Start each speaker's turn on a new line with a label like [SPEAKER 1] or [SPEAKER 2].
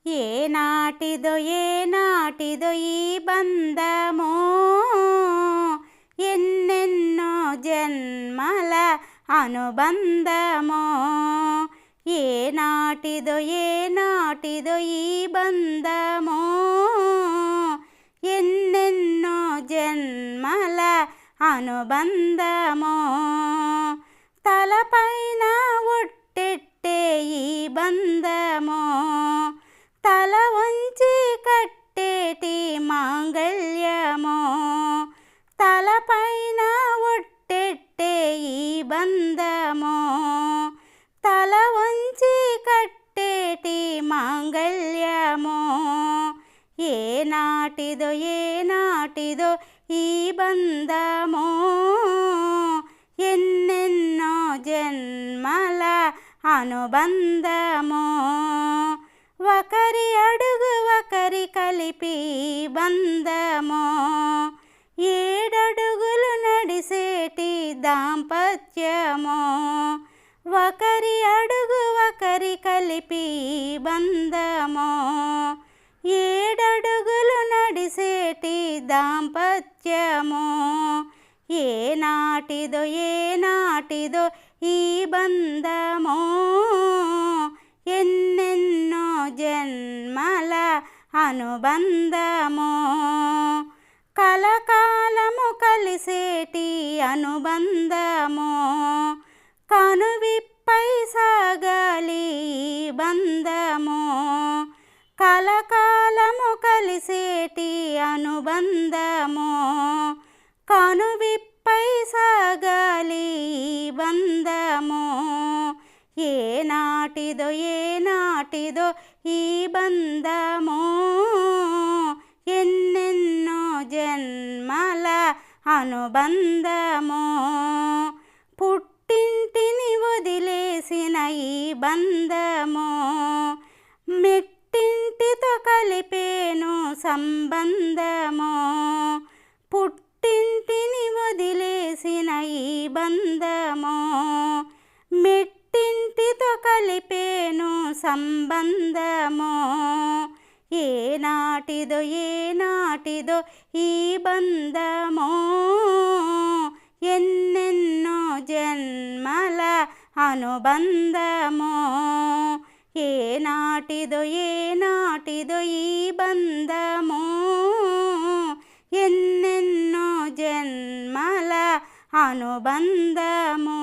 [SPEAKER 1] ఏనాటిదో ఏనాటిదో ఈ బంధమో, ఎన్నెన్నో జన్మల అనుబంధమో. ఏనాటిదో ఏనాటిదో ఈ బంధమో, ఎన్నెన్నో జన్మల అనుబంధమో. తలపైన ఒట్టెట్టే ఈ బంధమో, తల వంచి కట్టేటి మాంగళ్యమో. తలపైన ఒట్టెట్టే ఈ బంధమో, తల వంచి కట్టేటి మాంగళ్యమో. ఏనాటిదో ఏనాటిదో ఈ బంధమో, ఎన్నెన్నో జన్మల అనుబంధమో. ఒకరి అడుగు ఒకరి కలిపి బంధమో, 7 అడుగులు నడిసేటి దాంపత్యమో. ఒకరి అడుగు ఒకరి కలిపి బంధమో, 7 అడుగులు నడిసేటి దాంపత్యమో. ఏనాటిదో ఏనాటిదో ఈ బంధమో, ఎన్నెన్నో జన్మల అనుబంధమో. కలకాలము కలిసేటి అనుబంధమో, కనువిప్పై సాగాలి బంధమో. కలకాలము కలిసేటి అనుబంధమో, కనువిప్పై సాగాలి బంధమో. ఏనాటిదో ఏనాటిదో ఈ బంధమో, ఎన్నెన్నో జన్మల అనుబంధమో. పుట్టింటిని వదిలేసిన ఈ బంధమో, మెట్టింటితో కలిపేను సంబంధమో. పుట్టింటిని వదిలేసిన ఈ బంధమో, మెట్టింటితో కలిపేను సంబంధమో. ఏనాటిదో ఏనాటిదో ఈ బంధమో, ఎన్నెన్నో జన్మల అనుబంధమో. ఏనాటిదో ఏనాటిదో ఈ బంధమో, ఎన్నెన్నో జన్మల అనుబంధమో.